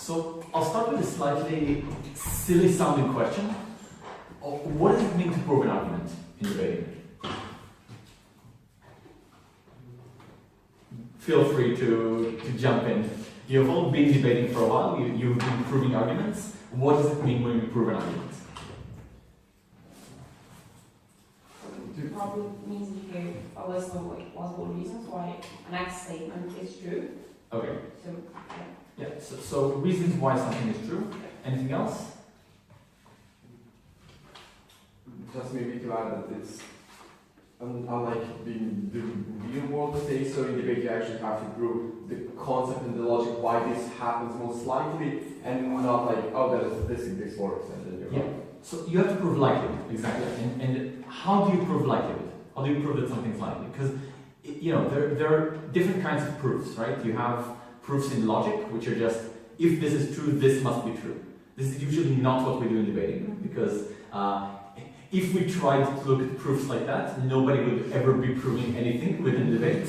So I'll start with a slightly silly sounding question. What does it mean to prove an argument in debating? Feel free to jump in. You've all been debating for a while, you've been proving arguments. What does it mean when you prove an argument? It probably means you give a list of like possible reasons why an X statement is true. Okay. So, yeah. So reasons why something is true. Anything else? Just maybe to add that it's unlike being the real world stage, so in debate you actually have to prove the concept and the logic why this happens most likely, and not like, oh, this works, and then you're yeah. So you have to prove likelihood, exactly. And how do you prove likelihood? How do you prove that something's likely? Because there are different kinds of proofs, right? You have proofs in logic, which are just, if this is true, this must be true. This is usually not what we do in debating, because if we tried to look at proofs like that, nobody would ever be proving anything within the debate.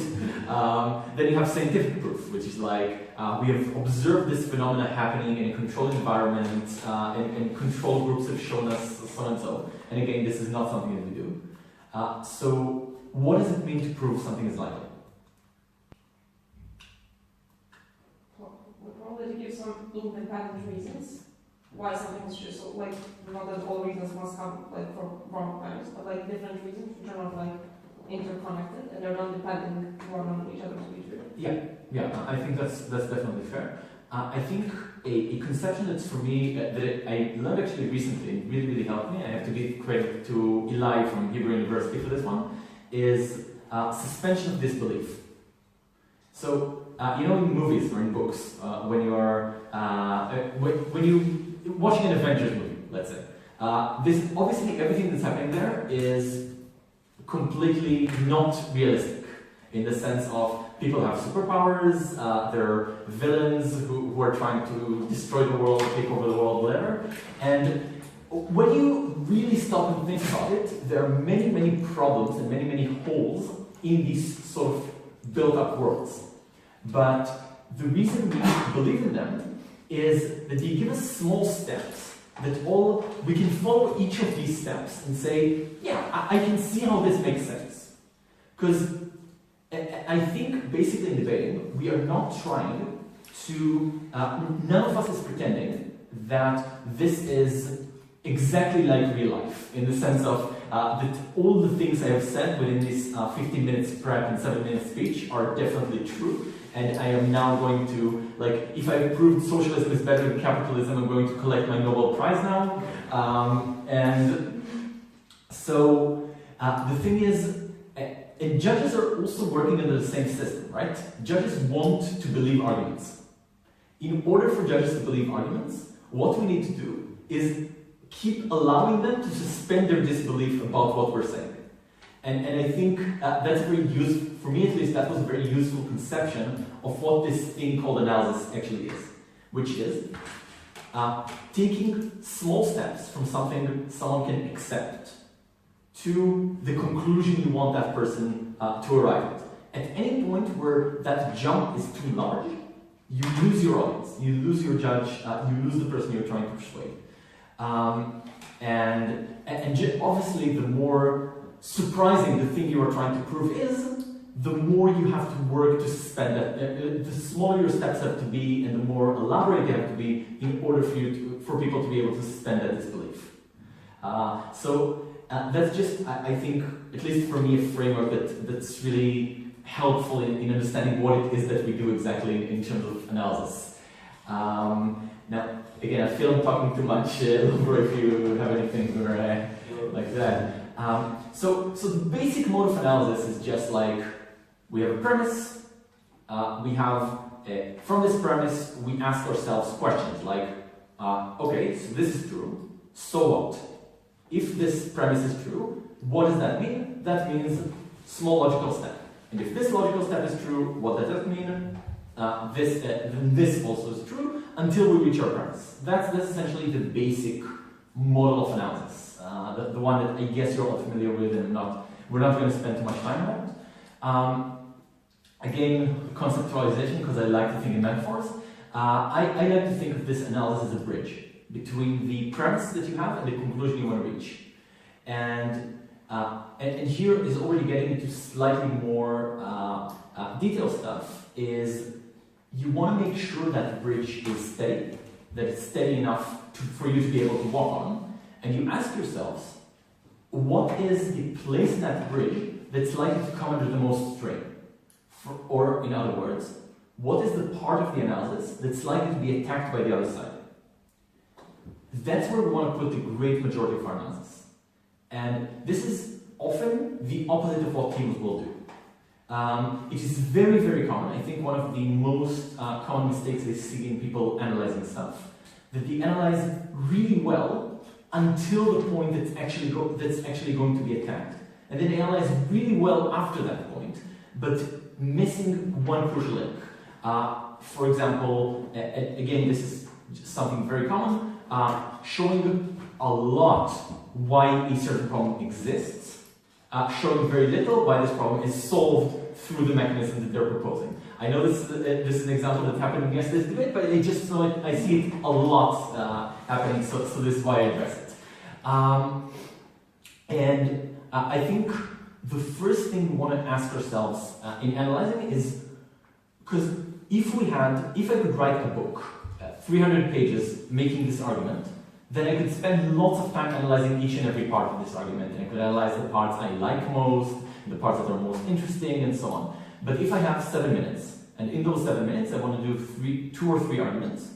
Then you have scientific proof, which is like, we have observed this phenomena happening in a controlled environment, and control groups have shown us so and so. And again, this is not something that we do. So what does it mean to prove something is likely? Well, probably to give some independent reasons why something is true. So, like, not that all reasons must come like from wrong times, but like different reasons which are not like interconnected and they're not depending one on each other to be true. Yeah, I think that's definitely fair. I think a conception that's for me that I learned actually recently, really helped me. I have to give credit to Eli from Hebrew University for this one. Is suspension of disbelief. So in movies or in books, when you are when you watching an Avengers movie, let's say, this obviously everything that's happening there is completely not realistic in the sense of people have superpowers, there are villains who are trying to destroy the world, take over the world, whatever. And when you really stop and think about it, there are many problems and many holes in these sort of built-up worlds. But the reason we believe in them is that they give us small steps that we can follow each of these steps and say, yeah, I can see how this makes sense. Because I think basically in debating, we are not trying to, none of us is pretending that this is exactly like real life, in the sense of that all the things I have said within this 15 minutes prep and 7 minutes speech are definitely true. And I am now going to, like, if I proved socialism is better than capitalism, I'm going to collect my Nobel Prize now. And so the thing is, and judges are also working under the same system, right? Judges want to believe arguments. In order for judges to believe arguments, what we need to do is keep allowing them to suspend their disbelief about what we're saying. And I think that's very useful, for me at least, that was a very useful conception of what this thing called analysis actually is. Which is taking small steps from something someone can accept to the conclusion you want that person to arrive at. At any point where that jump is too large, you lose your audience, you lose your judge, you lose the person you're trying to persuade. And obviously the more surprising the thing you are trying to prove is, the more you have to work to suspend that. The smaller your steps have to be and the more elaborate they have to be in order for people to be able to suspend that disbelief. So that's just, I think, at least for me, a framework that's really helpful in understanding what it is that we do exactly in terms of analysis. Now, again, I feel I'm talking too much, Lovro, if you have anything or, like that. So the basic mode of analysis is just like, we have a premise, we have, from this premise, we ask ourselves questions like, okay, so this is true, so what? If this premise is true, what does that mean? That means small logical step. And if this logical step is true, what does that mean? This also is true until we reach our premise. That's essentially the basic model of analysis. The one that I guess you're all familiar with, and we're not going to spend too much time on it. Again, conceptualization, because I like to think in metaphors. I like to think of this analysis as a bridge between the premise that you have and the conclusion you want to reach. And here is already getting into slightly more detailed stuff, is you want to make sure that the bridge is steady, that it's steady enough for you to be able to walk on, and you ask yourselves, what is the place in that bridge that's likely to come under the most strain? Or in other words, what is the part of the analysis that's likely to be attacked by the other side? That's where we want to put the great majority of our analysis. And this is often the opposite of what teams will do. It is very, very common. I think one of the most common mistakes I see in people analyzing stuff, that they analyze really well until the point that's actually going to be attacked. And then they analyze really well after that point, but missing one crucial link. For example, again, this is something very common, showing a lot why a certain problem exists, showing very little why this problem is solved through the mechanism that they're proposing. I know this is an example that happened in yesterday's debate, but I see it a lot happening, so this is why I address it. I think the first thing we want to ask ourselves in analyzing is, because if I could write a book, 300 pages, making this argument, then I could spend lots of time analyzing each and every part of this argument, and I could analyze the parts I like most, the parts that are most interesting, and so on. But if I have 7 minutes, and in those 7 minutes I want to do 2 or 3 arguments,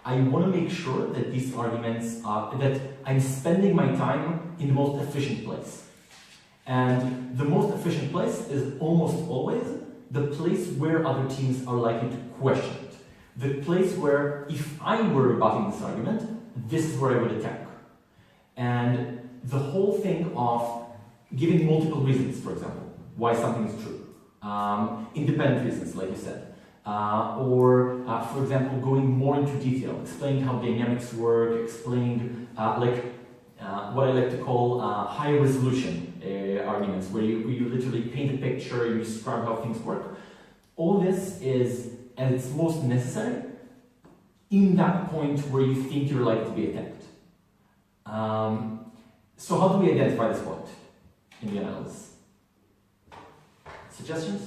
I want to make sure that these arguments that I'm spending my time in the most efficient place. And the most efficient place is almost always the place where other teams are likely to question it. The place where, if I were rebutting this argument, this is where I would attack. And the whole thing of giving multiple reasons, for example, why something is true. Independent reasons, like you said. Or, for example, going more into detail, explaining how dynamics work, explaining what I like to call high resolution arguments, where you literally paint a picture, you describe how things work. All this is, and it's most necessary, in that point where you think you're likely to be attacked. So how do we identify this point in the analysis? Suggestions?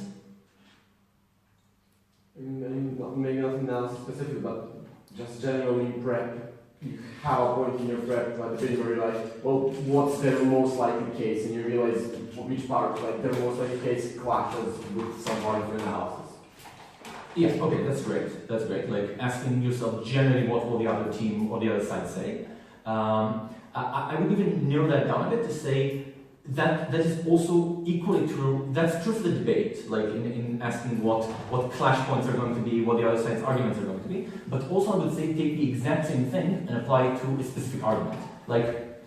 Maybe not analysis specific, but just generally prep. You have a point in your prep, like the where you're like, well, what's the most likely case? And you realize which part, like the most likely case clashes with some part of your analysis. Yeah, okay, that's great. That's great. Like asking yourself generally what will the other team or the other side say. I would even narrow that down a bit to say that is also equally true. That's true for the debate, like in asking what clash points are going to be, what the other side's arguments are going to be. But also I would say take the exact same thing and apply it to a specific argument. Like,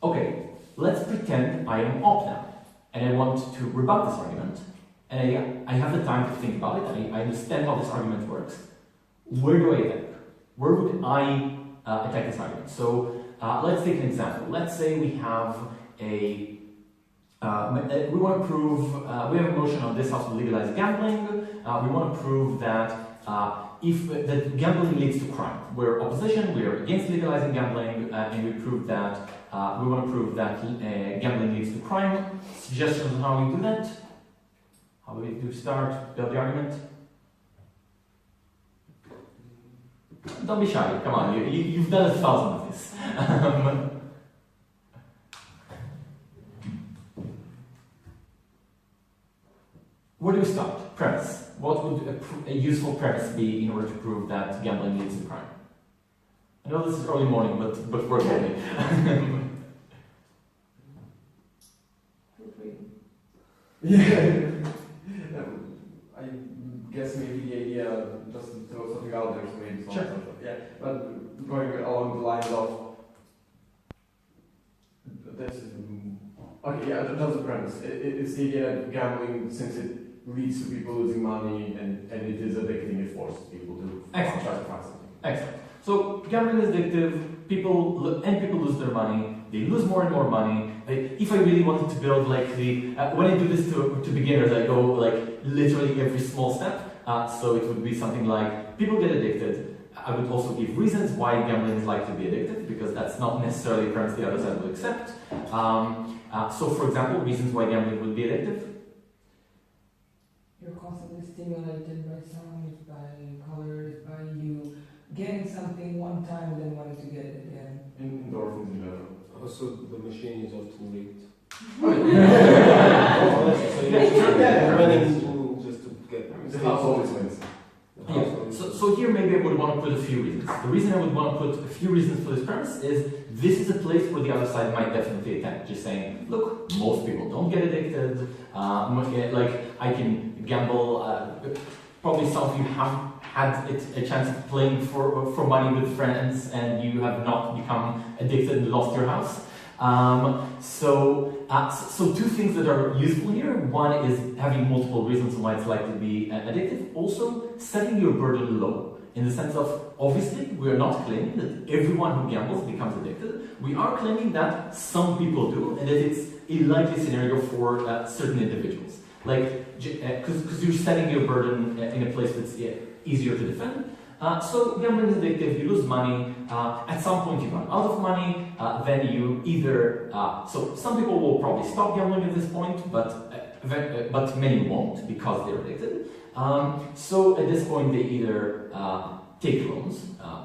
okay, let's pretend I am op now, and I want to rebut this argument, and I have the time to think about it, I understand how this argument works. Where do I attack? Where would I attack this argument? So let's take an example. Let's say we have we want to prove, we have a motion on this house to legalize gambling. We want to prove that that gambling leads to crime. We're opposition, we are against legalizing gambling, and we prove that, we want to prove that gambling leads to crime. Suggestions on how we do that? How do we start, build the argument? Don't be shy, come on, you've done 1,000 of this. Where do we start? Premise. What would a useful premise be in order to prove that gambling leads to crime? I know this is early morning, but work with me. Yeah. I guess maybe the idea just to throw something out there, so maybe sure. Yeah, but going along the lines of this is okay, yeah, that's the premise. It's the idea that gambling, since it leads to people losing money and it is addicting, it forces people to try to find something. Excellent. So gambling is addictive, people lose their money, they lose more and more money. If I really wanted to build like when I do this to beginners, I go like literally every small step. So it would be something like people get addicted. I would also give reasons why gambling is likely to be addictive, because that's not necessarily a premise the other side will accept. So for example, reasons why gambling would be addictive. You're constantly stimulated by sound, by colors, by you getting something one time and then wanting to get it again. Endorphins in general. Also, the machine is often rigged. Oh, So you're running just to get the house always wins. So here maybe I would want to put a few reasons. The reason I would want to put a few reasons for this premise is this is a place where the other side might definitely attempt, just saying, look, most people don't get addicted, like I can gamble, probably some of you have had a chance of playing for money with friends and you have not become addicted and lost your house. So two things that are useful here. One is having multiple reasons why it's likely to be addictive. Also, setting your burden low, in the sense of, obviously, we are not claiming that everyone who gambles becomes addicted. We are claiming that some people do, and that it's a likely scenario for certain individuals. Like, because you're setting your burden in a place that's easier to defend. So gambling is addictive, you lose money, at some point you run out of money, then you either, so some people will probably stop gambling at this point, but many won't because they're addicted. So at this point they either take loans,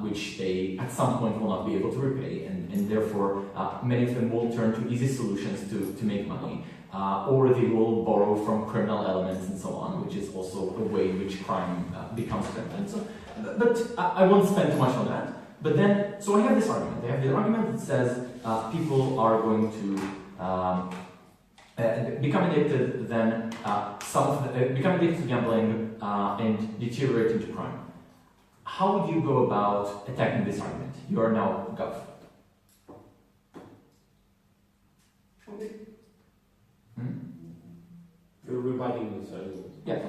which they at some point will not be able to repay, and therefore many of them will turn to easy solutions to make money. Or they will borrow from criminal elements and so on, which is also a way in which crime becomes criminal. So, but I won't spend too much on that. But then, so I have this argument. I have the argument that says people are going to become addicted, then become addicted to gambling and deteriorate into crime. How would you go about attacking this argument? You are now Gov. You're rebutting this argument. Yeah.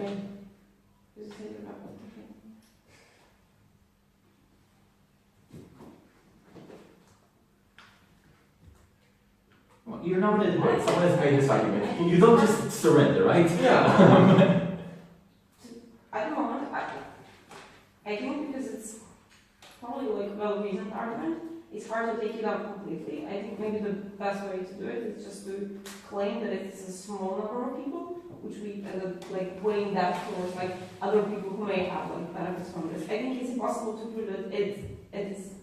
Well, you're not in a debate. Someone has made this argument. You don't just surrender, right? Yeah. At the moment, I think because it's probably like a well-reasoned argument, it's hard to take it out completely. I think maybe the best way to do it is just to claim that it's a small number of people, which we end up like weighing that towards like other people who may have like benefits from this. I think it's impossible to prove that it's.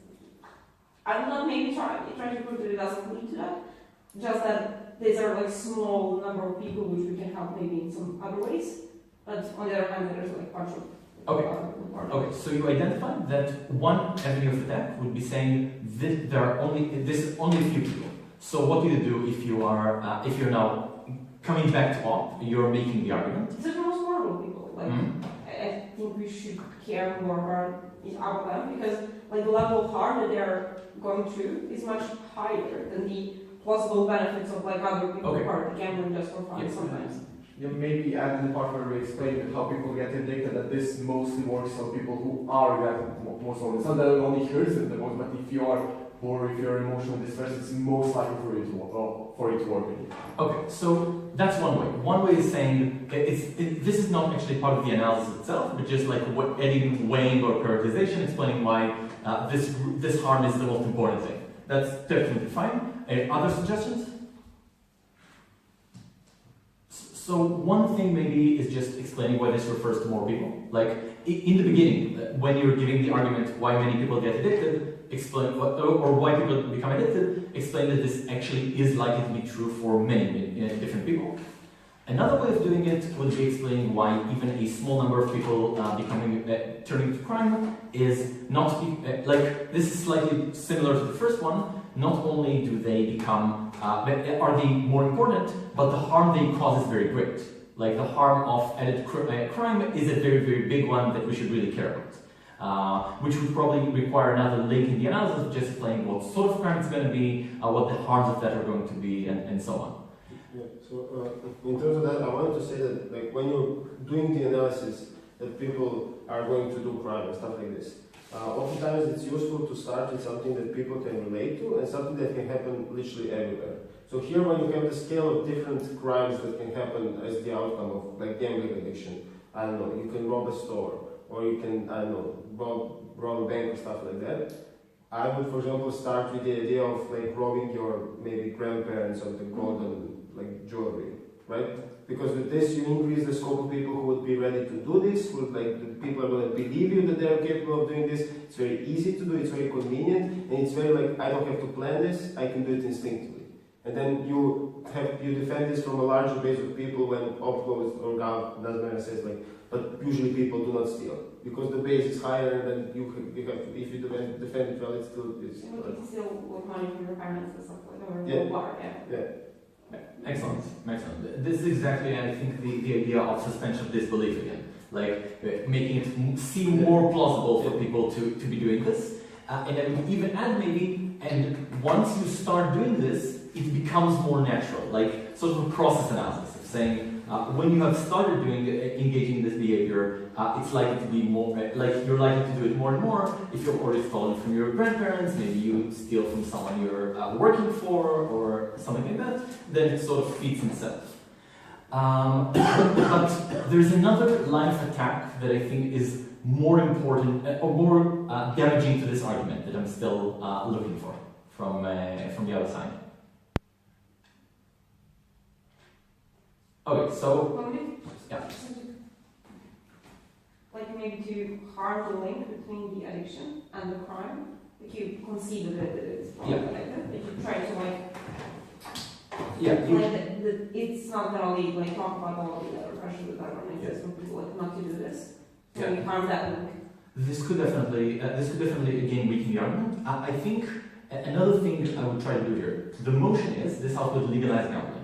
I will not maybe try to prove that it doesn't lead to that. Just that these are like small number of people which we can help maybe in some other ways. But on the other hand, there's like a bunch of. Okay, so you identified that one avenue of attack would be saying this is only a few people. So what do you do if you're now coming back to op, you're making the argument? These are the most vulnerable people. Like I think we should care more about them because like the level of harm that they're going through is much higher than the plausible benefits of like other people who are gambling just for fun sometimes. Yeah, maybe add in the part where we explain how people get addicted, that this mostly works on people who are most vulnerable. It's not that it only hurts them the most, but if you are poor, if you're emotionally distressed, it's most likely for it to work. Okay, so that's one way. One way is saying this is not actually part of the analysis itself, but just like adding weighing or prioritization, explaining why this harm is the most important thing. That's definitely fine. Other suggestions? So one thing maybe is just explaining why this refers to more people. Like in the beginning, when you're giving the argument why many people get addicted, explain or why people become addicted, explain that this actually is likely to be true for many different people. Another way of doing it would be explaining why even a small number of people turning to crime is not like this is slightly similar to the first one. Not only do they become are they more important, but the harm they cause is very great. Like the harm of added crime is a very, very big one that we should really care about. Which would probably require another link in the analysis, just explaining what sort of crime it's going to be, what the harms of that are going to be, and so on. Yeah. So in terms of that, I wanted to say that like when you're doing the analysis that people are going to do crime and stuff like this, oftentimes it's useful to start with something that people can relate to and something that can happen literally everywhere. So here when you have the scale of different crimes that can happen as the outcome of like gambling addiction, I don't know, you can rob a store, or you can, I don't know, rob a bank or stuff like that. I would, for example, start with the idea of like robbing your maybe grandparents of the golden like jewelry, right? Because with this you increase the scope of people who would be ready to do this, who would, like, the people are going to believe you that they are capable of doing this. It's very easy to do, it's very convenient, and it's very like, I don't have to plan this, I can do it instinctively. And then you defend this from a larger base of people when Opclose or Gav, doesn't matter, says like, but usually people do not steal. Because the base is higher, and then you have to, if you defend it well, it's still... You can steal with money from your parents and stuff like that, or Yeah. water, Yeah. Excellent, excellent. This is exactly, I think, the idea of suspension of disbelief again. Like, making it seem more plausible for people to be doing this. And I would even add maybe, and once you start doing this, it becomes more natural, like sort of a process analysis of saying, when you have started engaging in this behavior, it's likely to be more, like you're likely to do it more and more. If you're already stolen from your grandparents, maybe you steal from someone you're working for or something like that, then it sort of feeds itself. But there's another line of attack that I think is more important or more damaging to this argument that I'm still looking for from the other side. Okay, so yeah. Like maybe to harm the link between the addiction and the crime, like you conceive that it's connected, like you try to like that it's not gonna lead, like talk about all the other pressure that government exists from people like not to do this. So you harm that link. This could definitely again weaken the argument. I think another thing I would try to do here. The motion is this helps with legalized gambling.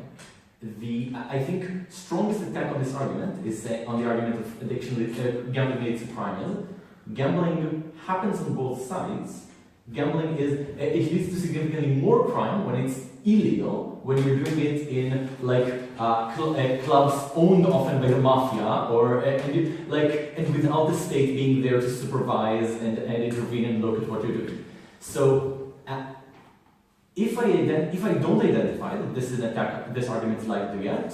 I think strongest attack on this argument is on the argument of addiction, gambling leads to crime. Gambling happens on both sides. Gambling it leads to significantly more crime when it's illegal, when you're doing it in like clubs owned often by the mafia, or and without the state being there to supervise and intervene and look at what you're doing. So. If I don't identify that this is an attack, this argument is likely to get,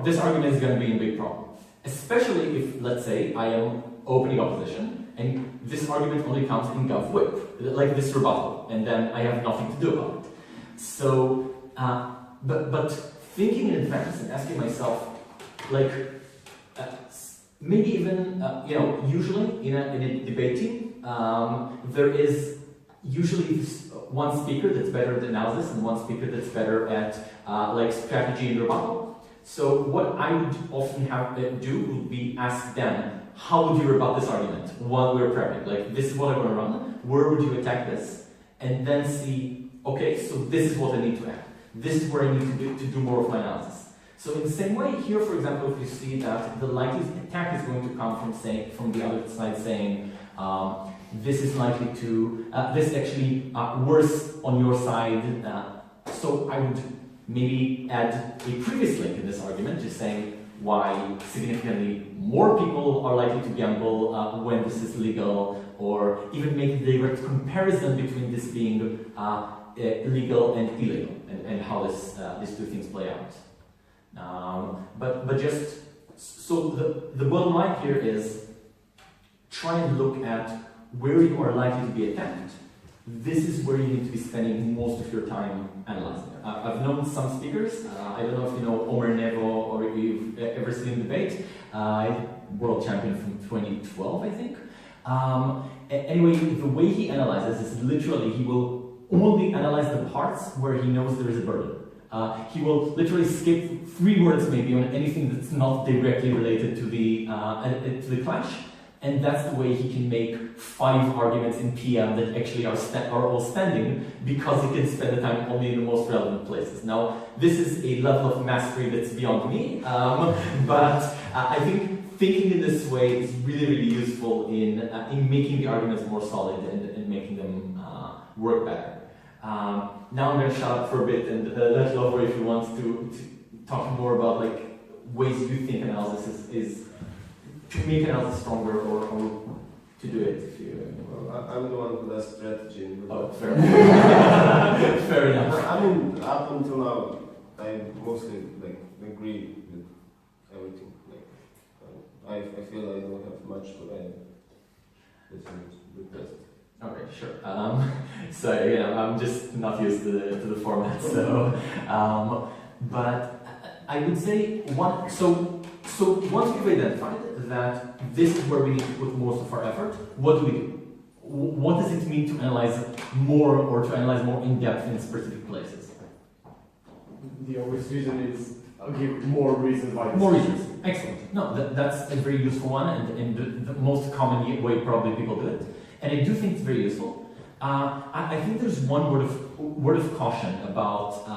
this argument is going to be a big problem. Especially if, let's say, I am opening opposition, and this argument only comes in gov whip, like this rebuttal, and then I have nothing to do about it. So, but thinking in advance and asking myself, like, maybe even, usually in a debate team, there is usually one speaker that's better at analysis and one speaker that's better at like strategy and rebuttal. So what I would often have them do would be ask them, how would you rebut this argument while we're prepping? Like, this is what I'm going to run, where would you attack this? And then see, okay, so this is what I need to add. This is where I need to do more of my analysis. So in the same way, here, for example, if you see that the likely attack is going to come from the other side saying, this is likely to, this is actually worse on your side. So I would maybe add a previous link in this argument, just saying why significantly more people are likely to gamble when this is legal, or even make a direct comparison between this being legal and illegal, and how these two things play out. But just, so the bottom line here is, try and look at where you are likely to be attacked. This is where you need to be spending most of your time analyzing. I've known some speakers, I don't know if you know Omer Nevo or if you've ever seen him debate, world champion from 2012, I think. Anyway, the way he analyzes is literally he will only analyze the parts where he knows there is a burden. He will literally skip 3 words maybe on anything that's not directly related to the clash. And that's the way he can make 5 arguments in PM that actually are all standing, because he can spend the time only in the most relevant places. Now, this is a level of mastery that's beyond me, but I think thinking in this way is really, really useful in making the arguments more solid and making them work better. Now I'm going to shut up for a bit and let Lovro, if he wants to talk more about like ways you think analysis is to make analysis stronger or to do it. If you, well, I'm the one who does strategy. Oh, fair enough. Fair enough. I mean, up until now, I mostly like agree with everything. Like, I feel I don't have much to add. This is the best. Okay, sure. So I'm just not used to the format. So, but I would say one. So once we've identified that this is where we need to put most of our effort, what do we do? What does it mean to analyze more or to analyze more in depth in specific places? The obvious reason is give more reasons why. More reasons. Excellent. No, that's a very useful one, and the most common way probably people do it. And I do think it's very useful. I think there's one word of caution about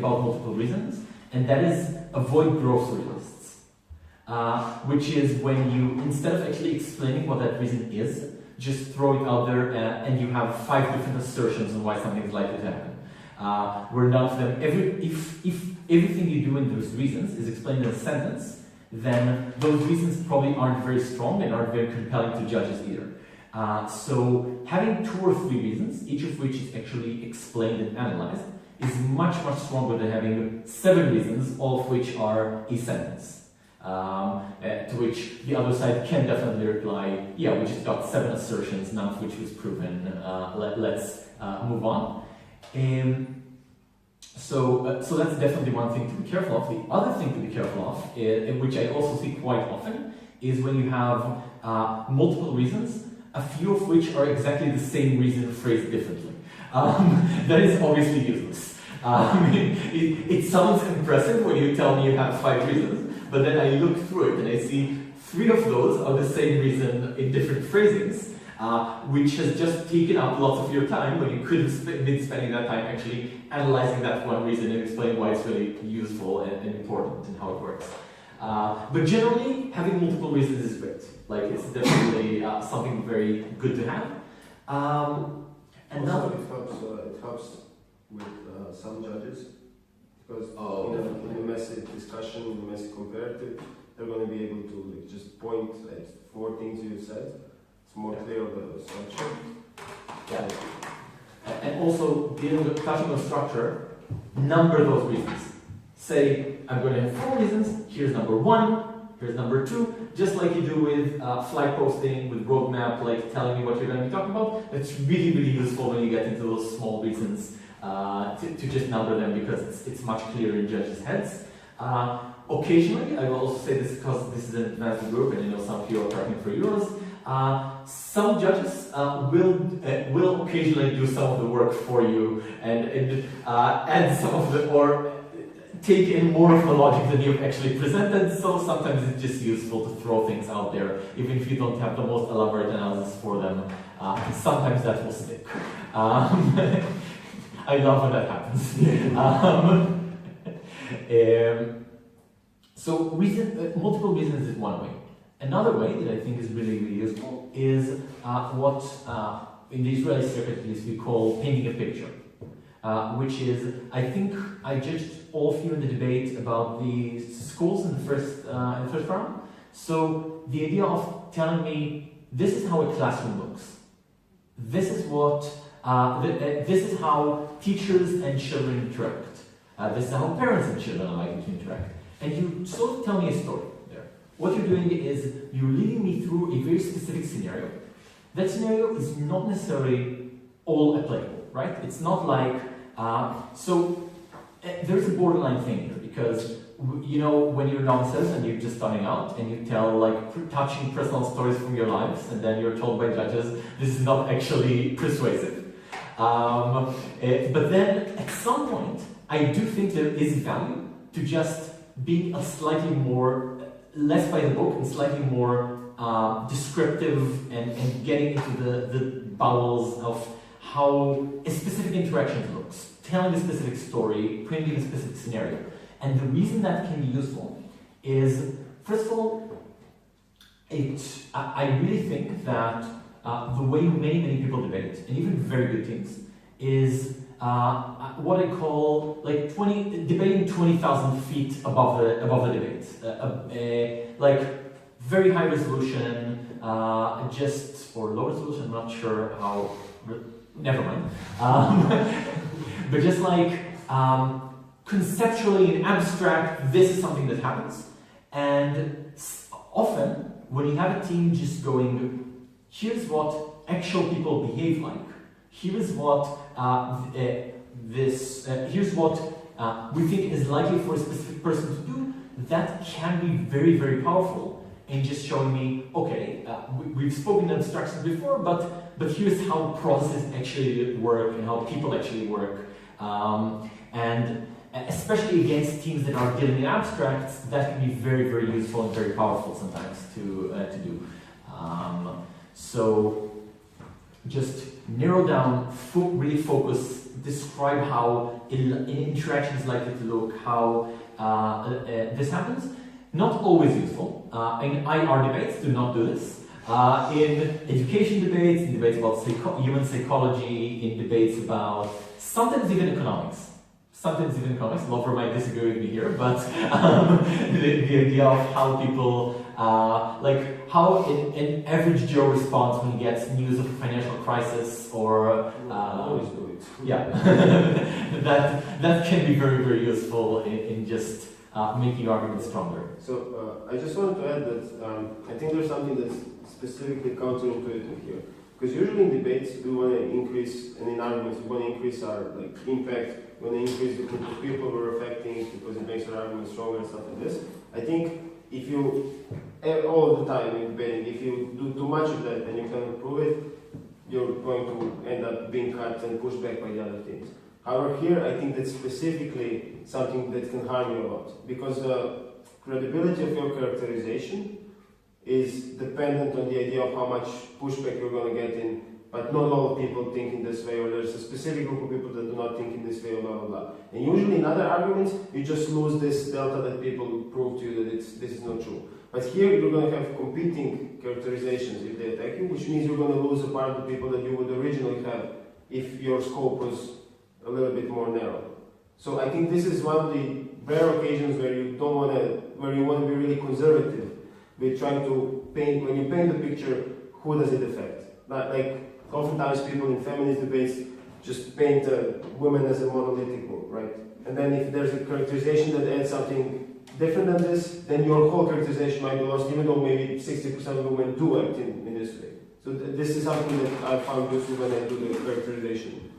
multiple reasons, and that is avoid grocery lists, which is when you, instead of actually explaining what that reason is, just throw it out there and you have 5 different assertions on why something is likely to happen. Where none of them, if everything you do in those reasons is explained in a sentence, then those reasons probably aren't very strong and aren't very compelling to judges either. So having 2 or 3 reasons, each of which is actually explained and analyzed, is much stronger than having 7 reasons, all of which are a sentence. To which the other side can definitely reply, yeah, we just got 7 assertions, none of which was proven, let's move on. So that's definitely one thing to be careful of. The other thing to be careful of, which I also see quite often, is when you have multiple reasons, a few of which are exactly the same reason phrased differently. That is obviously useless. It sounds impressive when you tell me you have 5 reasons, but then I look through it and I see 3 of those are the same reason in different phrasings, which has just taken up lots of your time when you could have been spending that time actually analyzing that one reason and explaining why it's really useful and important and how it works. But generally, having multiple reasons is great. Like, it's definitely something very good to have. And also, it helps with some judges, because in a messy discussion, in a messy comparative, they're going to be able to just point at 4 things you said. It's more clear of the structure. Yeah. And also, touching on structure, number those reasons. Say, I'm going to have 4 reasons, here's number 1, here's number 2, just like you do with flag posting, with roadmap, like telling me what you're going to be talking about. It's really useful when you get into those small reasons to just number them, because it's much clearer in judges' heads. Occasionally, I will also say this because this is an advanced group and I know some of you are prepping for yours, some judges will occasionally do some of the work for you and add some of the, or take in more of the logic than you've actually presented, so sometimes it's just useful to throw things out there, even if you don't have the most elaborate analysis for them. Sometimes that will stick. I love when that happens. So multiple reasons is one way. Another way that I think is really useful is what in the Israeli circuit at least we call painting a picture, which is, I think I judged all of you in the debate about the schools in the first round. So the idea of telling me, this is how a classroom looks. This is what this is how teachers and children interact. This is how parents and children are likely to interact. And you sort of tell me a story there. What you're doing is you're leading me through a very specific scenario. That scenario is not necessarily all applicable, right? It's not like, there's a borderline thing here, because when you're nonsense and you're just starting out and you tell like touching personal stories from your lives, and then you're told by judges this is not actually persuasive. But then at some point, I do think there is value to just being a slightly more, less by the book and slightly more descriptive and getting into the bowels of how a specific interaction looks, telling a specific story, painting a specific scenario. And the reason that can be useful is, first of all, I really think that the way many people debate, and even very good teams, is what I call like debating 20,000 feet above the debate, like very high resolution, or low resolution. I'm not sure how. Never mind. But just like conceptually and abstract, this is something that happens, and Often, when you have a team just going, here's what actual people behave like, here's what here's what we think is likely for a specific person to do, that can be very, very powerful in just showing me, okay, we've spoken abstractions before, but here's how processes actually work and how people actually work. And especially against teams that are dealing in abstracts, that can be very, very useful and very powerful sometimes to do. So just narrow down, really focus, describe how an interaction is likely to look, how this happens. Not always useful. In IR debates, do not do this. In education debates, in debates about human psychology, in debates about sometimes even economics. Lovro might disagree with me here, but the idea of how people, like how an average Joe responds when he gets news of a financial crisis or always do it. Yeah, that can be very, very useful in just making arguments stronger. So I just wanted to add that I think there's something that's specifically counterintuitive here. Because usually in debates we want to increase, and in arguments we want to increase our impact, we want to increase the group of people we're affecting because it makes our argument stronger and stuff like this. I think if you, all of the time in debating, if you do too much of that and you cannot prove it, you're going to end up being cut and pushed back by the other teams. However, here I think that's specifically something that can harm you a lot, because the credibility of your characterization is dependent on the idea of how much pushback you're going to get in, but not all people think in this way, or there's a specific group of people that do not think in this way, blah, blah, blah. And usually in other arguments, you just lose this delta that people prove to you that this is not true. But here you're going to have competing characterizations if they attack you, which means you're going to lose a part of the people that you would originally have if your scope was a little bit more narrow. So I think this is one of the rare occasions where you want to be really conservative. We're trying to paint, when you paint the picture, who does it affect? Like oftentimes people in feminist debates just paint women as a monolithic group, right? And then if there's a characterization that adds something different than this, then your whole characterization might be lost, even though maybe 60% of women do act in this way. So this is something that I found useful when I do the characterization.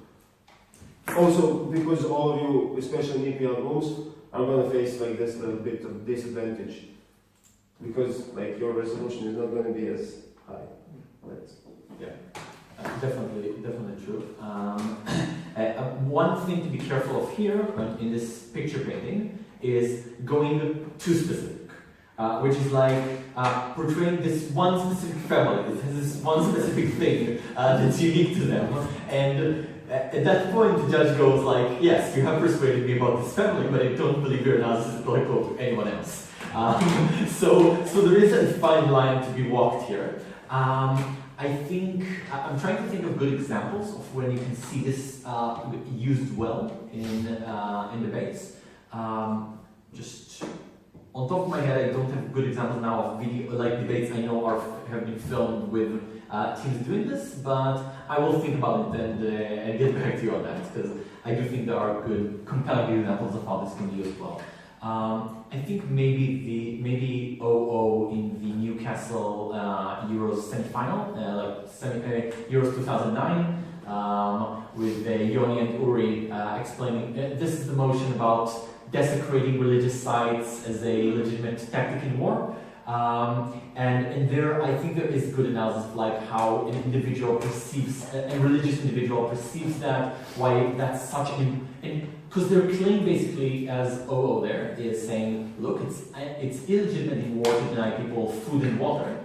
Also, because all of you, especially in EPL rooms, are going to face like this little bit of disadvantage. Because like your resolution is not going to be as high. Definitely true. One thing to be careful of here in this picture painting is going too specific, which is like portraying this one specific family, this one specific thing that's unique to them, and at that point the judge goes like, yes, you have persuaded me about this family, but I don't believe your analysis is applicable to anyone else. So there is a fine line to be walked here. I think I'm trying to think of good examples of when you can see this used well in debates. Just on top of my head, I don't have good examples now of debates I know have been filmed with teams doing this, but I will think about it and get back to you on that, because I do think there are good, compelling examples of how this can be used well. I think maybe 0-0 in the Newcastle Euros semi-final, Euros 2009, with Yoni and Uri explaining this is the motion about desecrating religious sites as a legitimate tactic in war. And there, I think there is good analysis of like how an individual perceives, a religious individual perceives that, why that's such an, because their claim basically as 0-0 there is saying, look, it's illegitimate in war to deny people food and water.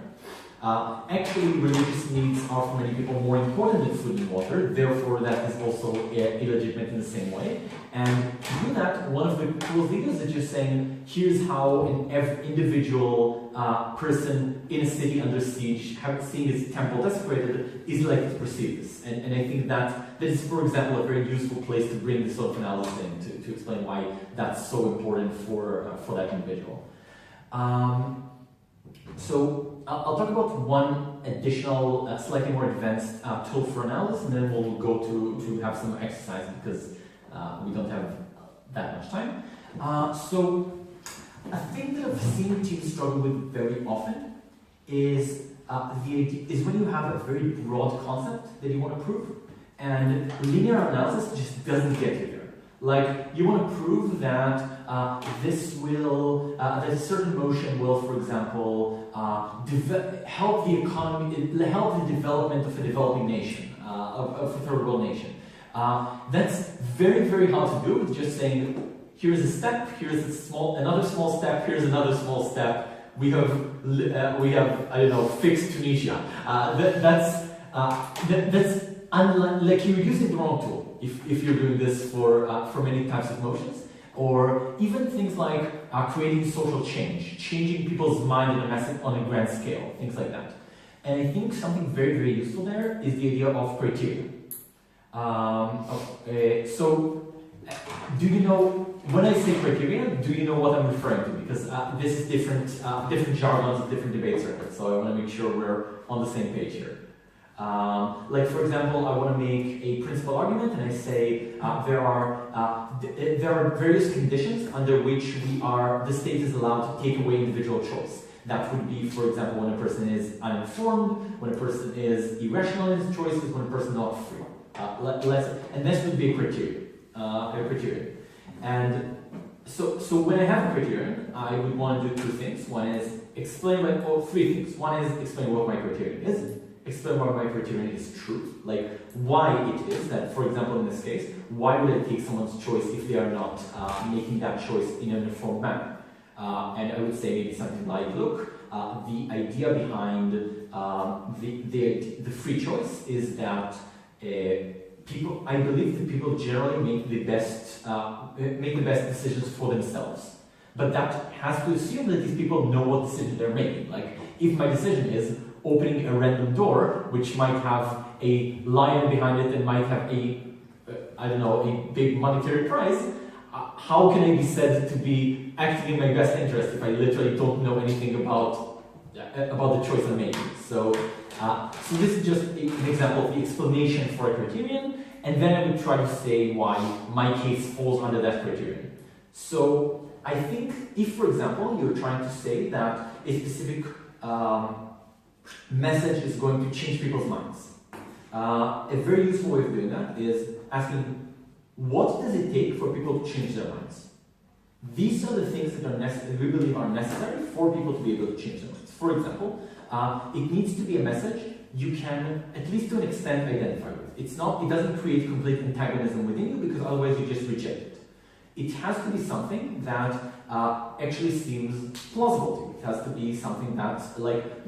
Actually, religious needs are for many people more important than food and water, therefore that is also illegitimate in the same way. And to do that, one of the cool videos is just saying, here's how an individual person in a city under siege, seeing his temple desecrated, is likely to perceive this. And I think that this is, for example, a very useful place to bring this sort of analysis in, to explain why that's so important for that individual. So I'll talk about one additional, slightly more advanced tool for analysis, and then we'll go to have some exercise because we don't have that much time. So a thing that I've seen teams struggle with very often is is when you have a very broad concept that you want to prove, and linear analysis just doesn't get you there. Like, you want to prove that this will, that a certain motion will, for example, help the economy, help the development of a developing nation, of a third world nation. That's very, very hard to do with just saying, here's a step, here's another small step, here's another small step. We have I don't know, fixed Tunisia. That's like you're using the wrong tool if you're doing this for many types of motions, or even things like creating social change, changing people's mind on a grand scale, things like that. And I think something very, very useful there is the idea of criteria. So, do you know, when I say criteria, do you know what I'm referring to? Because this is different jargons, different debate circuits, so I want to make sure we're on the same page here. Like, for example, I want to make a principal argument, and I say there are various conditions under which the state is allowed to take away individual choice. That would be, for example, when a person is uninformed, when a person is irrational in his choices, when a person is not free. And this would be a criterion. And so when I have a criterion, I would want to do two things. One is three things. One is explain what my criterion is. Explain why my criterion is truth, like why it is that, for example, in this case, why would I take someone's choice if they are not making that choice in an informed manner? And I would say maybe something like, look, the idea behind the free choice is that I believe that people generally make the best decisions for themselves. But that has to assume that these people know what decision they're making. Like, if my decision is opening a random door, which might have a lion behind it and might have a big monetary prize, how can I be said to be acting in my best interest if I literally don't know anything about the choice I'm making? So this is just an example of the explanation for a criterion, and then I would try to say why my case falls under that criterion. So I think if, for example, you're trying to say that a specific message is going to change people's minds, a very useful way of doing that is asking, what does it take for people to change their minds? These are the things that we believe are necessary for people to be able to change their minds. For example, it needs to be a message you can, at least to an extent, identify with. It doesn't create complete antagonism within you, because otherwise you just reject it. It has to be something that actually seems plausible to you. It has to be something that's like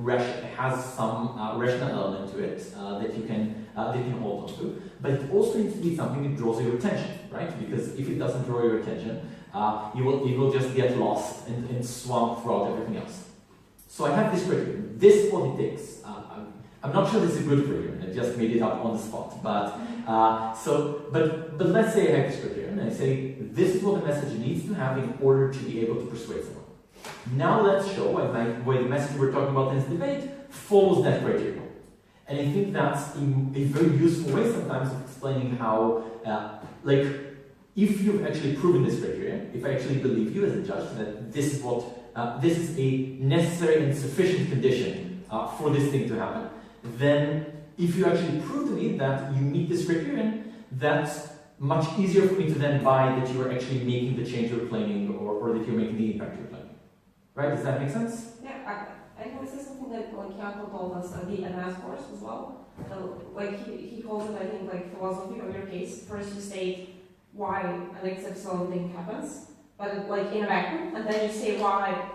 has some rational element to it that you can hold on to. But it also needs to be something that draws your attention, right? Because if it doesn't draw your attention, you will just get lost and swamp throughout everything else. So I have this criterion. This is what it takes. I'm not sure this is a good criterion. I just made it up on the spot. But let's say I have this criterion, and I say this is what the message needs to have in order to be able to persuade someone. Now let's show why the message we're talking about in this debate follows that criterion. And I think that's a very useful way sometimes of explaining how, if you've actually proven this criterion, if I actually believe you as a judge that this is a necessary and sufficient condition for this thing to happen, then if you actually prove to me that you meet this criterion, that's much easier for me to then buy that you are actually making the change you're claiming, or that you're making the impact you're claiming. Right? Does that make sense? Yeah, I know this is something that Jaakko told us at the MS course as well. He calls it, I think, like philosophy of your case. First you state why an exceptional thing happens, but like in a vacuum, and then you say why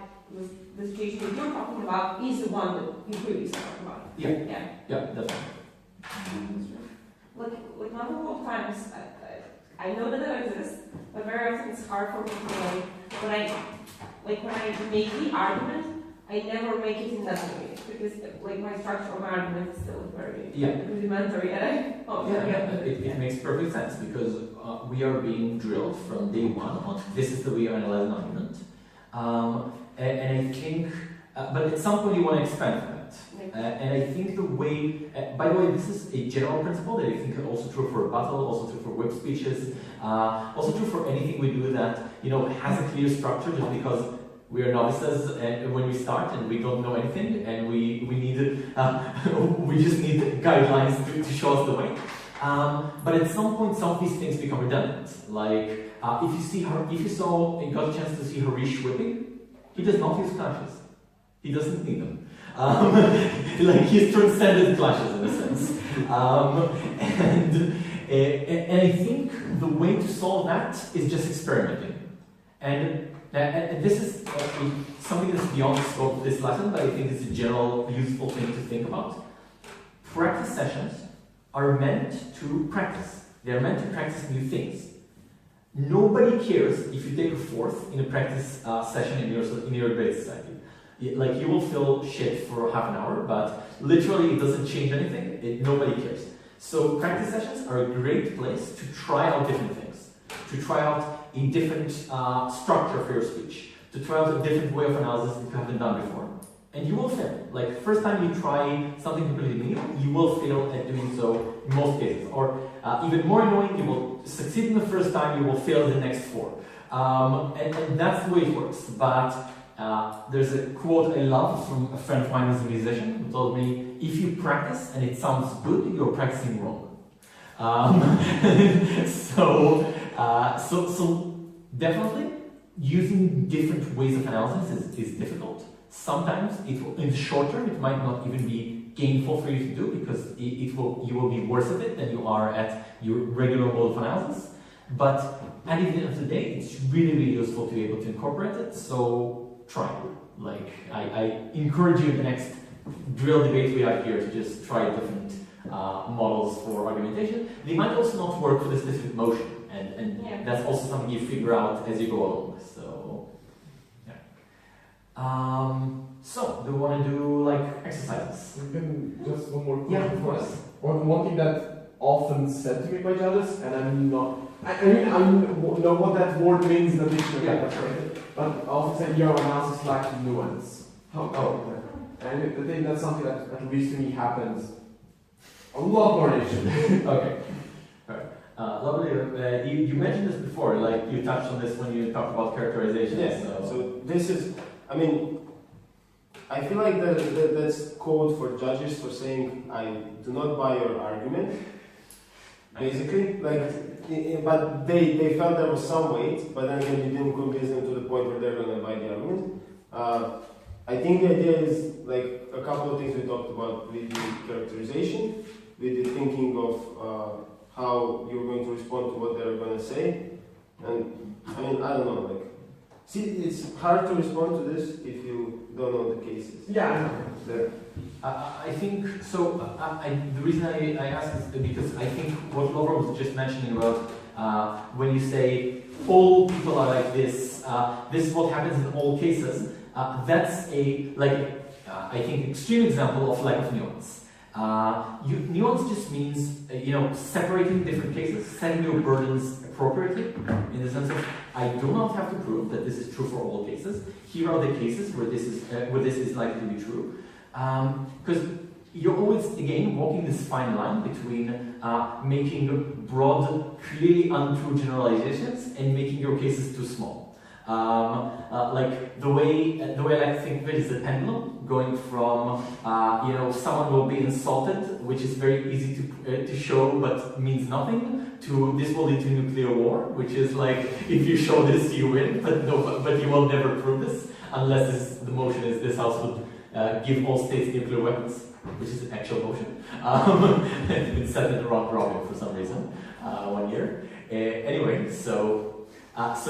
the situation that you're talking about is the one that you previously talked about. Yeah, definitely. Like number of times, I know that it exists, but very often it's hard for me to when I make the argument, I never make it in that way, because like my structure of my argument is still very rudimentary, and it makes perfect sense, because we are being drilled from day one on this is the way you analyze an argument, and I think, but at some point you want to expand from that. And I think the way, by the way, this is a general principle that I think is also true for rebuttal, also true for whip speeches, also true for anything we do that has a clear structure. Just because We are novices and when we start and we don't know anything and we need we just need guidelines to show us the way. But at some point, some of these things become redundant. Like if you got a chance to see Harish whipping, he does not use clashes. He doesn't need them. Like he's transcended clashes in a sense. And I think the way to solve that is just experimenting. And this is something that's beyond the scope of this lesson, but I think it's a general useful thing to think about. Practice sessions are meant to practice. They're meant to practice new things. Nobody cares if you take a fourth in a practice session in your grade society. Like you will feel shit for half an hour, but literally it doesn't change anything. Nobody cares. So practice sessions are a great place to try out different things, to try out a different structure for your speech, to try out a different way of analysis that you haven't done before. And you will fail. Like, first time you try something completely new, you will fail at doing so in most cases. Or even more annoying, you will succeed in the first time, you will fail in the next 4. And that's the way it works. But there's a quote I love from a friend of mine who's a musician who told me, if you practice and it sounds good, you're practicing wrong. So definitely using different ways of analysis is difficult. Sometimes in the short term it might not even be gainful for you to do because you will be worse at it than you are at your regular mode of analysis. But at the end of the day, it's really, really useful to be able to incorporate it. So try it. Like I encourage you in the next drill debate we have here to just try different models for argumentation. They might also not work for the specific motion, and that's also something you figure out as you go along. So, yeah. So, do we want to do like exercises? We can just one more Yeah, question of for course. us. One thing that often said to me by judges, and I'm not. I know what that word means in the dictionary. Yeah. But often said your analysis lacks nuance. Okay. And I think that's something that at least to me happens a lot more often. Okay. Alright. Lovely. You mentioned this before, like you touched on this when you talked about characterization. Yes. So this is, I mean, I feel like that's code for judges for saying I do not buy your argument. Basically, like, but they felt there was some weight, but then you didn't convince them to the point where they're going to buy the argument. I think the idea is like a couple of things we talked about with the characterization, with the thinking of how you're going to respond to what they're going to say, and I mean I don't know, like, see, it's hard to respond to this if you don't know the cases. Yeah. I think so. The reason I ask is because I think what Lovro was just mentioning about when you say all people are like this, this is what happens in all cases. That's a I think extreme example of lack of nuance. Nuance just means separating different cases, setting your burdens appropriately, in the sense of I do not have to prove that this is true for all cases. Here are the cases where this is likely to be true. Because you're always, again, walking this fine line between making broad, clearly untrue generalizations and making your cases too small. Like the way I like to think of it is a pendulum, going from someone will be insulted, which is very easy to show but means nothing, to this will lead to nuclear war, which is like if you show this you win, but you will never prove this unless the motion is this house would give all states nuclear weapons, which is an actual motion. It's been set in the round robin for some reason 1 year. Anyway, so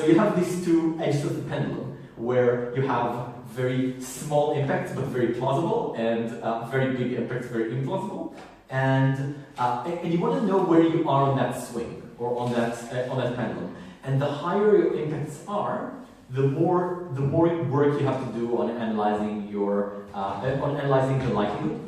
you have these two edges of the pendulum, where you have very small impacts but very plausible, and very big impacts very implausible, and you want to know where you are on that swing or on that pendulum. And the higher your impacts are, the more work you have to do on analyzing the likelihood.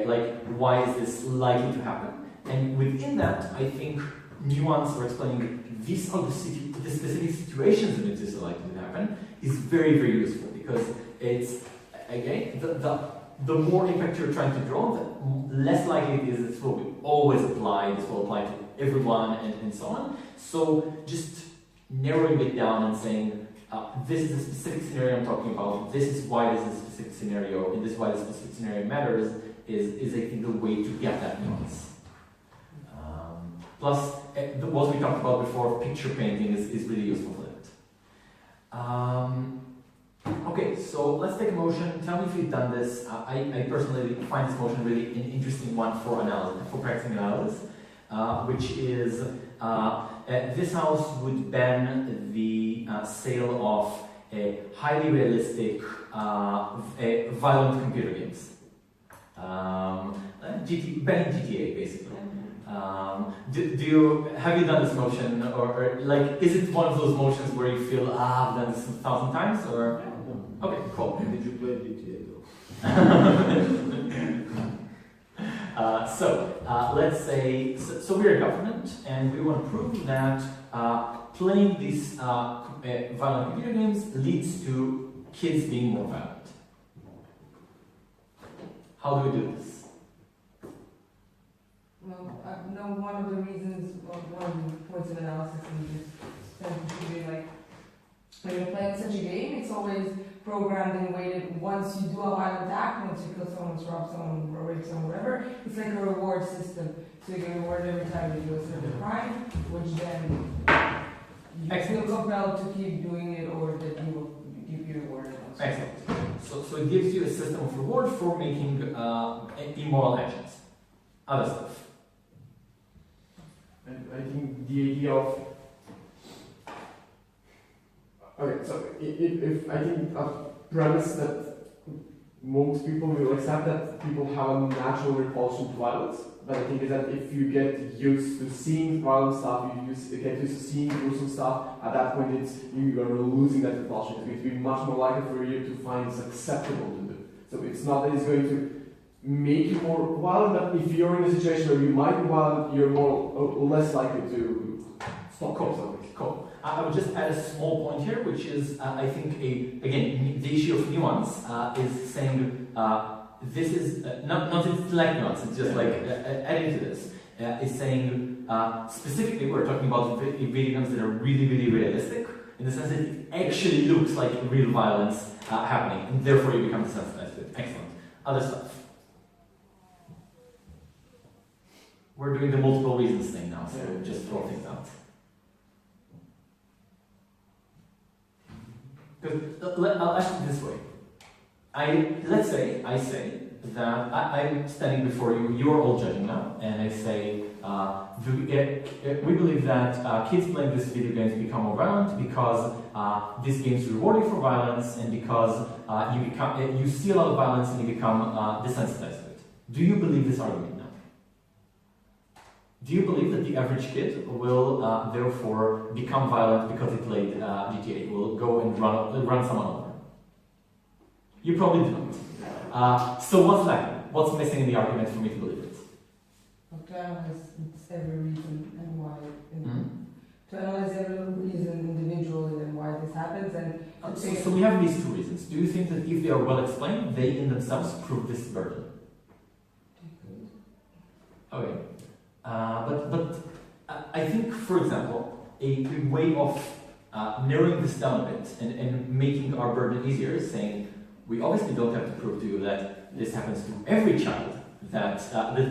Like, why is this likely to happen? And within that, I think nuance or explaining these are the specific situations in which this is likely to happen is very, very useful, because it's, again, the more impact you're trying to draw, the less likely it is this will always apply, this will apply to everyone, and so on. So just narrowing it down and saying, this is a specific scenario I'm talking about, this is why this is a specific scenario, and this is why this specific scenario matters, is I think the way to get that nuance. Plus, what we talked about before, picture painting is really useful for that. Okay, so let's take a motion. Tell me if you've done this. I personally find this motion really an interesting one for analysis, for practicing analysis, which is this house would ban the sale of highly realistic, violent computer games. Banning GTA, basically. Have you done this motion, or like, is it one of those motions where you feel, I've done this 1,000 times, or? Okay, cool. Did you play GTA though? Let's say, so we're a government, and we want to prove that playing these violent computer games leads to kids being more violent. How do we do this? Well, one of the reasons, or one of the points of analysis in this sentence should be like, when you're playing such a game, it's always programmed and weighted. Once you do a violent act, once you kill someone, rob someone, or rape someone, whatever, it's like a reward system. So you get rewarded every time you do a certain crime, which then you feel compelled to keep doing it, or that you will be rewarded. Excellent. So it gives you a system of reward for making immoral actions. Other stuff. And I think the idea of okay, so if I think a premise that most people will accept that people have a natural repulsion to violence, but I think is that if you get used to seeing violent stuff, you get used to seeing gruesome stuff, at that point you are losing that repulsion. It's going to be much more likely for you to find it's acceptable to do. So it's not that it's going to make you more violent, but if you're in a situation where you might be violent, you're less likely to stop yourself. Cool. I would just add a small point here, which is, I think, again, the issue of nuance is saying this is not it's like nuance. It's just like adding to this is saying specifically we're talking about video games that are really, really realistic in the sense that it actually looks like real violence happening, and therefore you become desensitized to it. Excellent. Other stuff. We're doing the multiple reasons thing now, so just throw things out. I'll ask it this way. Let's say I say that I'm standing before you, you're all judging now, and I say, we believe that kids playing these video games become more violent because these games reward you for violence, and because you see a lot of violence and you become desensitized to it. Do you believe this argument now? Do you believe that the average kid will therefore become violent because he played GTA, will go and run someone over? You probably don't. So what's lacking? What's missing in the argument for me to believe it? To analyze every reason and why. To analyze every little reason individually and why this happens. And so we have these two reasons. Do you think that if they are well explained, they in themselves prove this burden? Okay. But I think, for example, a way of narrowing this down a bit and making our burden easier is saying, we obviously don't have to prove to you that this happens to every child that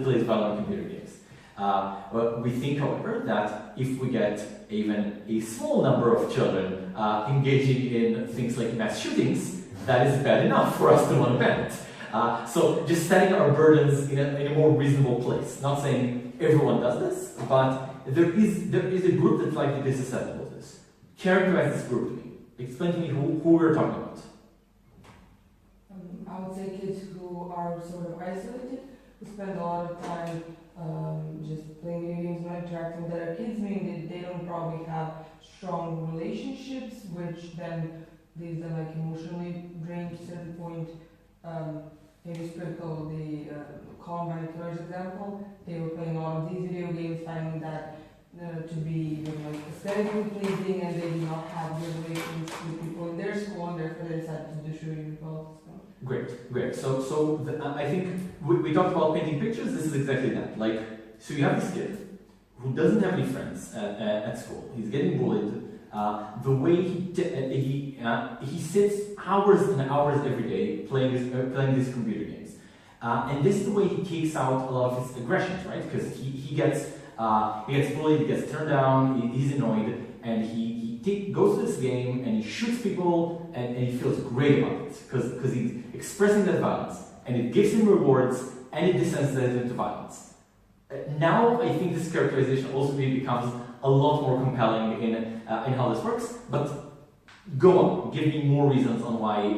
plays violent computer games. But we think, however, that if we get even a small number of children engaging in things like mass shootings, that is bad enough for us to want to ban it. So just setting our burdens in a more reasonable place. Not saying everyone does this, but there is a group that's likely to be susceptible to this. Characterize this group to me. Explain to me who we're talking about. I would say kids who are sort of isolated, who spend a lot of time just playing video games and interacting with other kids, meaning they don't probably have strong relationships, which then leaves them like emotionally drained to a certain point. Maybe it's critical of the Columbine Killers example. They were playing a lot of these video games, finding that to be like aesthetically pleasing, and they did not have good relations with people in their school, and therefore they decided to do shooting results. Great. So I think we talked about painting pictures. This is exactly that. Like, so you have this kid who doesn't have any friends at school. He's getting bullied the way he sits hours and hours every day playing these computer games, and this is the way he takes out a lot of his aggressions, right? Because he gets bullied, he gets turned down, he's annoyed, and he goes to this game and he shoots people, and he feels great about it because he's expressing that violence, and it gives him rewards, and it desensitizes him to violence. Now I think this characterization also becomes a lot more compelling in how this works. But go on, give me more reasons on why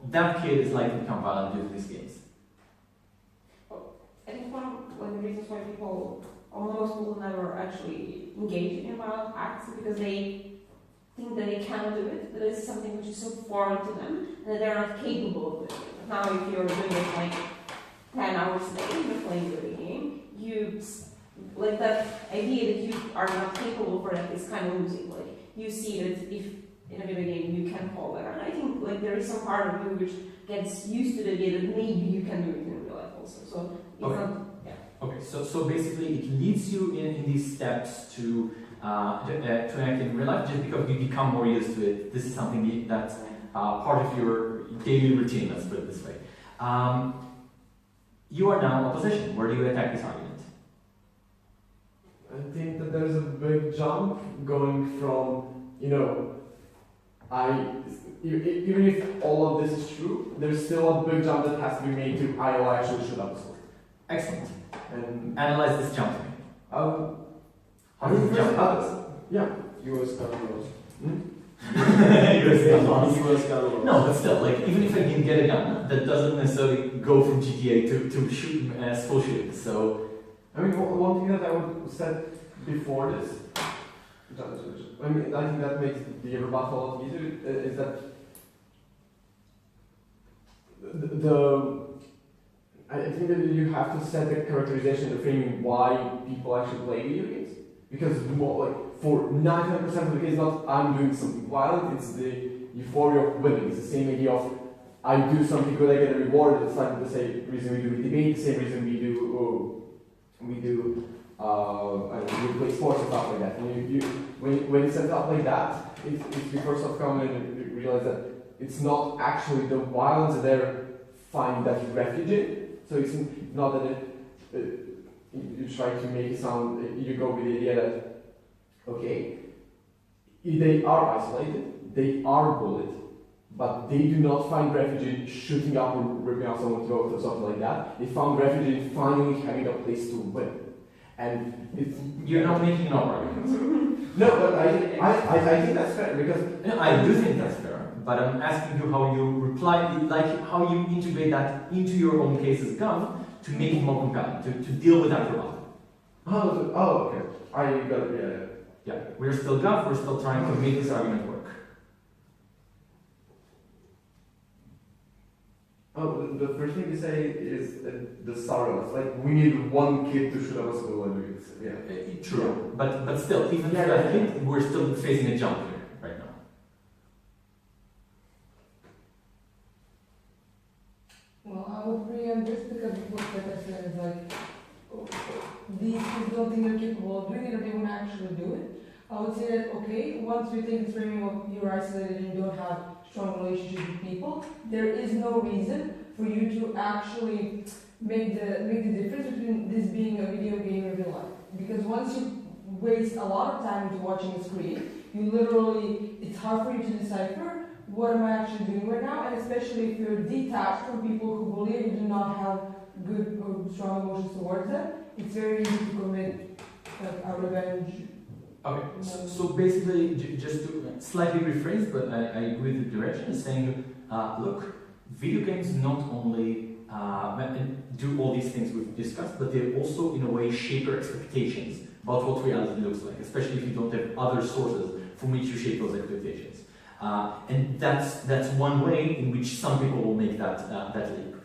that kid is likely to become violent due to these games. I think one of the reasons why most people never actually engage in violent acts is because they think that they cannot do it, that it's something which is so foreign to them, and that they're not capable of doing it. Now, if you're doing it like 10 hours a day, you're playing a video game, like that idea that you are not capable for that is kind of losing. Like, you see that if in a video game you can fall better, and I think like there is some part of you which gets used to the idea that maybe you can do it in real life also. So it's Okay. not, yeah. Okay, so basically it leads you in these steps to act in real life just because you become more used to it. This is something that's part of your daily routine, let's put it this way. You are now opposition. Where do you attack this argument? I think that there's a big jump going from, even if all of this is true, there's still a big jump that has to be made to I actually should have scored. Excellent. And Analyze this jump to me. how do you jump out? Yeah. US cameras. US No, but still, like, even if I can get a gun, that doesn't necessarily go from GTA to shooting school shootings. So, I mean, one thing that I would said before this, I think that makes the rebuttal a lot easier, is that I think that you have to set the characterization, the framing, why people actually play video games. Because for 99% of the case, not I'm doing something violent, it's the euphoria of winning. It's the same idea of I do something good, I get a reward. It's like the same reason we do debate, the same reason we play sports and stuff like that. And when it's set up like that, it's because of come and realize that it's not actually the violence that they're finding that refuge in. So it's not that you try to make it sound, you go with the idea that, okay, they are isolated, they are bullied, but they do not find refuge in shooting up or ripping off someone's throat or something like that. They found refuge in finally having a place to win. And it's... you're not making an argument. No, but I think that's fair because... No, I do think that's fair, but I'm asking you how you reply, like how you integrate that into your own case as gov to make it more compelling, to deal with that rebuttal. Okay. I got it, yeah. Yeah, we're still gov, we're still trying to make this argument work. The first thing you say is the sorrows. Like, we need one kid to shoot up a school and True, yeah. But still, even for that kid, we're still facing a jump here right now. Well, I would preempt this because what I said is like, these kids don't think they're capable of doing it or they won't actually do it. I would say that, okay, once we take this framing of you're isolated and you don't have strong relationships with people, there is no reason for you to actually make the difference between this being a video game and real life. Because once you waste a lot of time into watching a screen, you literally, it's hard for you to decipher what am I actually doing right now, and especially if you're detached from people who believe you do not have good or strong emotions towards them, it's very easy to commit a revenge. Okay, so basically, just to slightly rephrase, but I agree with the direction, is saying, look, video games not only do all these things we've discussed, but they also, in a way, shape your expectations about what reality looks like, especially if you don't have other sources from which you shape those expectations. And that's one way in which some people will make that leap.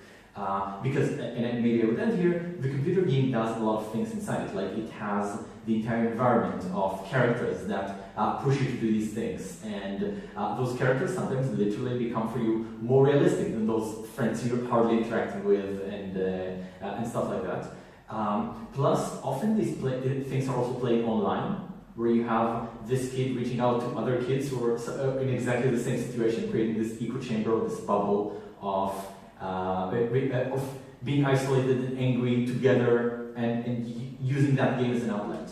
Because, and maybe I would end here, the computer game does a lot of things inside it. Like, it has the entire environment of characters that push you to do these things. And those characters sometimes literally become for you more realistic than those friends you're hardly interacting with and stuff like that. Plus, often these things are also played online, where you have this kid reaching out to other kids who are in exactly the same situation, creating this echo chamber or this bubble of being isolated and angry together and using that game as an outlet.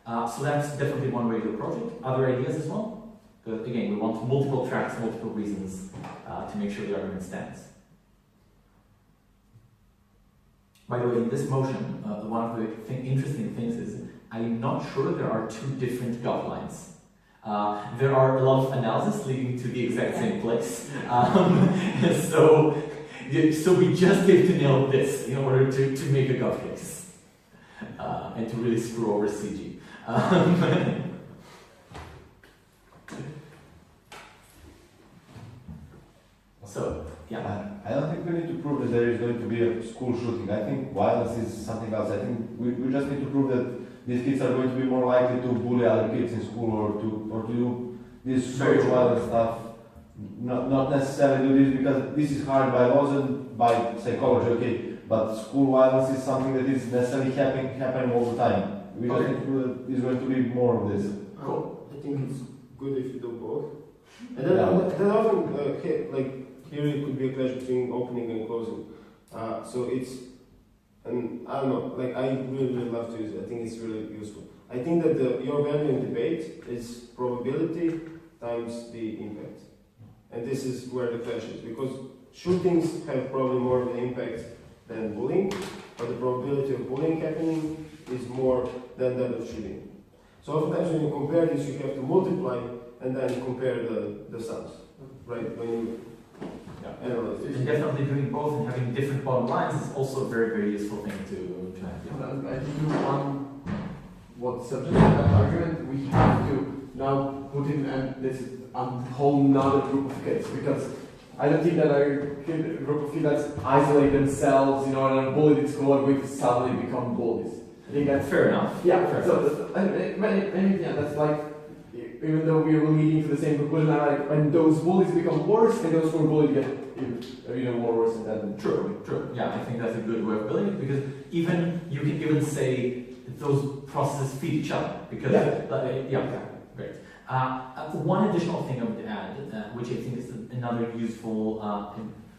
So that's definitely one way to approach it. Other ideas as well? Again, we want multiple tracks, multiple reasons to make sure the argument stands. By the way, in this motion, one of the interesting things is I'm not sure there are two different guidelines. There are a lot of analysis leading to the exact same place. So we just have to nail this in order to make a gut case and to really screw over CG. So, yeah. I don't think we need to prove that there is going to be a school shooting. I think violence is something else. I think we just need to prove that these kids are going to be more likely to bully other kids in school or to do this social violence stuff. Not necessarily do this because this is hard by laws and by psychology, okay. But school violence is something that is necessarily happening all the time. We just need to prove that there's going to be more of this. Cool. I think it's good if you do both. And then often, like, here it could be a clash between opening and closing. So it's, and I don't know, like I really love to use it. I think it's really useful. I think that your value in debate is probability times the impact. And this is where the clash is, because shootings have probably more of an impact than bullying, but the probability of bullying happening is more than that of shooting. So oftentimes when you compare this, you have to multiply and then compare the sums, right? When you analyze this. And definitely doing both and having different bottom lines is also a very, very useful thing to have. I think what subject that argument, we have to now put in this whole nother group of kids, because I don't think that a group of kids that isolate themselves, and are bullied in school are going to suddenly become bullies. I think that's fair enough. Yeah, fair enough. That's like, even though we are leading to the same conclusion, like when those bullies become worse and those who are bullied get even more worse than that. True. Yeah, I think that's a good way of building it, because you can even say those processes feed each other. Because great. One additional thing I would add, which I think is another useful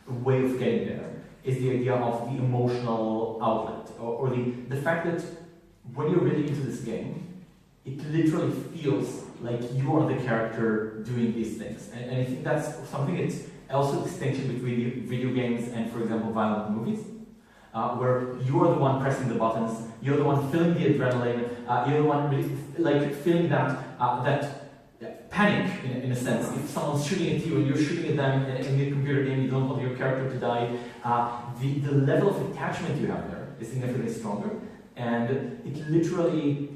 way of getting there, is the idea of the emotional outlet, or the fact that when you're really into this game, it literally feels like you are the character doing these things. And I think that's something that's also a distinction between video games and, for example, violent movies, where you are the one pressing the buttons, you're the one feeling the adrenaline, you're the one really feeling that panic in a sense. If someone's shooting at you and you're shooting at them in the computer game, you don't want your character to die, the level of attachment you have there is significantly stronger. And it literally,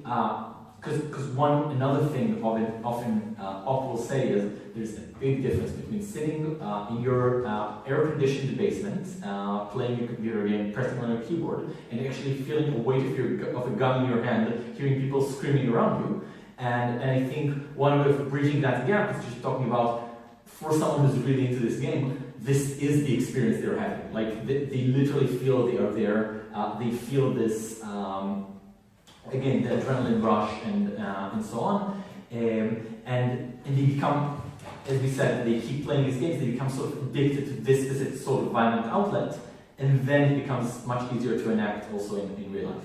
because another thing often Op will say is there's a big difference between sitting in your air-conditioned basement, playing your computer game, pressing on your keyboard, and actually feeling the weight of a gun in your hand, hearing people screaming around you. And I think one way of bridging that gap is just talking about, for someone who's really into this game, this is the experience they're having. Like, they literally feel they are there, they feel this, again, the adrenaline rush and so on. And they become, as we said, they keep playing these games, they become sort of addicted to this specific sort of violent outlet, and then it becomes much easier to enact also in real life.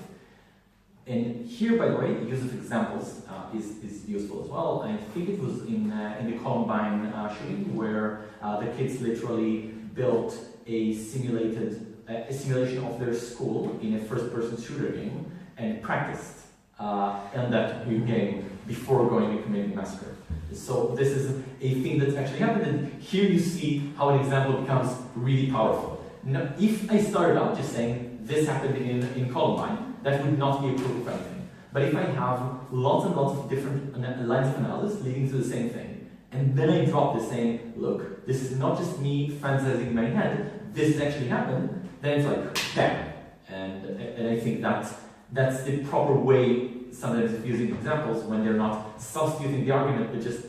And here, by the way, the use of examples is useful as well. I think it was in the Columbine shooting where the kids literally built a simulation of their school in a first-person shooter game and practiced in that new game before going and committing a massacre. So this is a thing that's actually happened, and here you see how an example becomes really powerful. Now, if I started out just saying this happened in Columbine, that would not be a proof of anything. But if I have lots and lots of different lines of analysis leading to the same thing, and then I drop this saying, look, this is not just me fantasizing in my head, this has actually happened, then it's like, bam. And I think that's the proper way sometimes of using examples when they're not substituting the argument, but just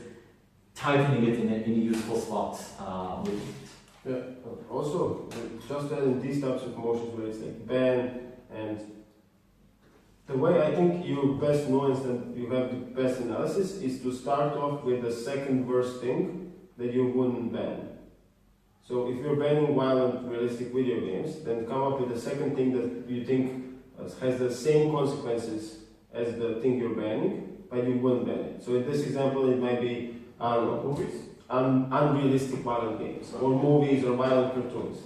tightening it in a useful spot with it. Yeah, also, just in these types of motions where it's like ban and the way I think you best know is that you have the best analysis is to start off with the second worst thing that you wouldn't ban. So if you're banning violent, realistic video games, then come up with the second thing that you think has the same consequences as the thing you're banning, but you wouldn't ban it. So in this example, it might be, I don't know, movies, unrealistic violent games, or movies or violent cartoons.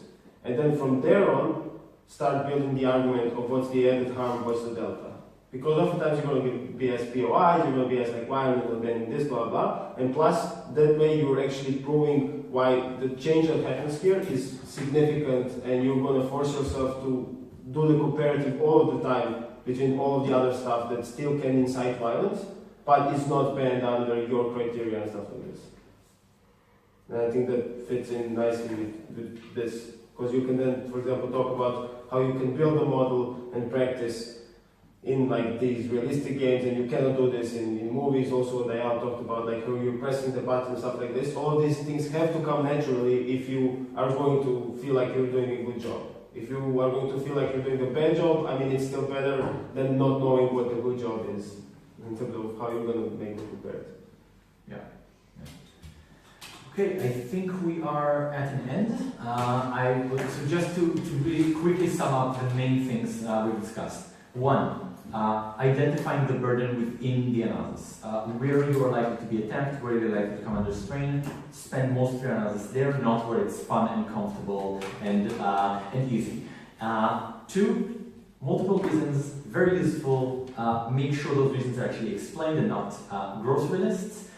And then from there on, start building the argument of what's the added harm, what's the delta. Because oftentimes you're going to be as POIs, you're going to be as like, why are you banning this, blah, blah. And plus, that way you're actually proving why the change that happens here is significant, and you're going to force yourself to do the comparative all of the time between all of the other stuff that still can incite violence, but is not banned under your criteria and stuff like this. And I think that fits in nicely with this, because you can then, for example, talk about how you can build a model and practice in like these realistic games, and you cannot do this in movies also. They all talked about like how you're pressing the button and stuff like this. All of these things have to come naturally if you are going to feel like you're doing a good job. If you are going to feel like you're doing a bad job, I mean, it's still better than not knowing what the good job is in terms of how you're going to make it prepared. Yeah. Okay, I think we are at an end. I would suggest to really quickly sum up the main things we discussed. One, identifying the burden within the analysis. Where you are likely to be attacked, where you're likely to come under strain, spend most of your analysis there, not where it's fun and comfortable and easy. Two, multiple reasons, very useful. Make sure those reasons are actually explained and not grocery lists.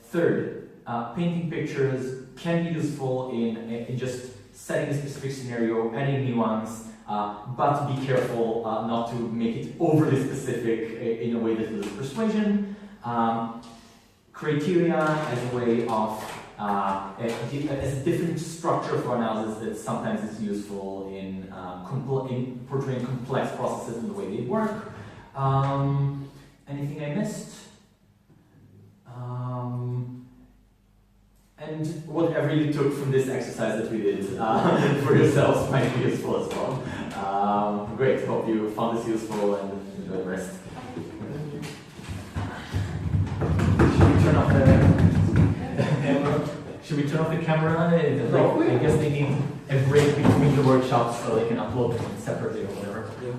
Third, painting pictures can be useful in just setting a specific scenario, adding nuance, but be careful not to make it overly specific in a way that loses persuasion. Criteria as a way of, as a different structure for analysis that sometimes is useful in portraying complex processes and the way they work. Anything I missed? And whatever you took from this exercise that we did for yourselves might be useful as well. Great, hope you found this useful and enjoy the rest. Should we turn off the camera? I guess they need a break between the workshops so they can upload them separately or whatever. Yeah.